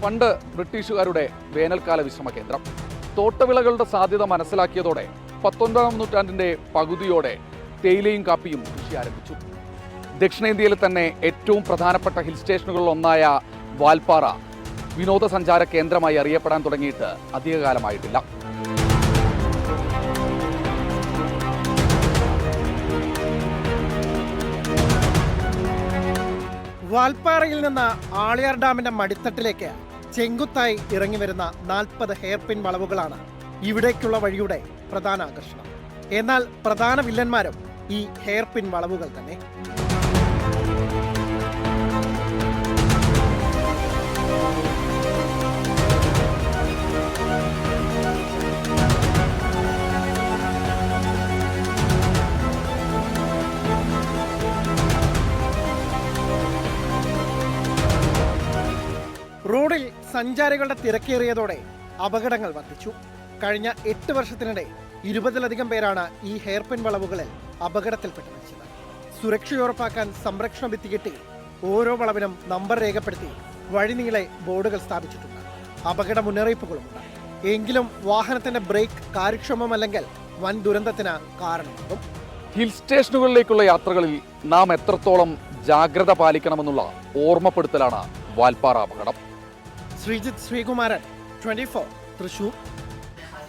പണ്ട് ബ്രിട്ടീഷുകാരുടെ വേനൽക്കാല വിശ്രമ കേന്ദ്രം. തോട്ടവിളകളുടെ സാധ്യത മനസ്സിലാക്കിയതോടെ 19ാം നൂറ്റാണ്ടിന്റെ പകുതിയോടെ തേയിലയും കാപ്പിയും കൃഷി ആരംഭിച്ചു. ദക്ഷിണേന്ത്യയിലെ തന്നെ ഏറ്റവും പ്രധാനപ്പെട്ട ഹിൽ സ്റ്റേഷനുകളിൽ ഒന്നായ വാൽപ്പാറ വിനോദസഞ്ചാര കേന്ദ്രമായി അറിയപ്പെടാൻ തുടങ്ങിയിട്ട് അധികകാലമായിട്ടില്ല. വാൽപ്പാറയിൽ നിന്ന് ആളിയാർ ഡാമിന്റെ മടിത്തട്ടിലേക്ക് ചെങ്കുത്തായി ഇറങ്ങി വരുന്ന 40 ഹെയർപിൻ വളവുകളാണ് ഇവിടേക്കുള്ള വഴിയുടെ പ്രധാന ആകർഷണം. എന്നാൽ പ്രധാന വില്ലന്മാരും ഈ ഹെയർപിൻ വളവുകൾ തന്നെ. റോഡിൽ സഞ്ചാരികളുടെ തിരക്കേറിയതോടെ അപകടങ്ങൾ വർദ്ധിച്ചു. കഴിഞ്ഞ 8 വർഷത്തിനിടെ 20-ലധികം പേരാണ് ഈ ഹെയർപിൻ വളവുകളിൽ അപകടത്തിൽപ്പെട്ട് മരിച്ചത്. സുരക്ഷയുറപ്പാക്കാൻ സംരക്ഷണ ഭിത്തി കെട്ടി ഓരോ വളവിനും നമ്പർ രേഖപ്പെടുത്തി വഴിനീളെ ബോർഡുകൾ സ്ഥാപിച്ചിട്ടുണ്ട്. അപകട മുന്നറിയിപ്പുകളുമുണ്ട്. എങ്കിലും വാഹനത്തിന്റെ ബ്രേക്ക് കാര്യക്ഷമമല്ലെങ്കിൽ വൻ ദുരന്തത്തിന് കാരണമാകും. ഹിൽ സ്റ്റേഷനുകളിലേക്കുള്ള യാത്രകളിൽ നാം എത്രത്തോളം ജാഗ്രത പാലിക്കണമെന്നുള്ള ഓർമ്മപ്പെടുത്തലാണ് വാൽപ്പാറ അപകടം. ശ്രീജിത്ത് ശ്രീകുമാരൻ, 24, തൃശൂർ.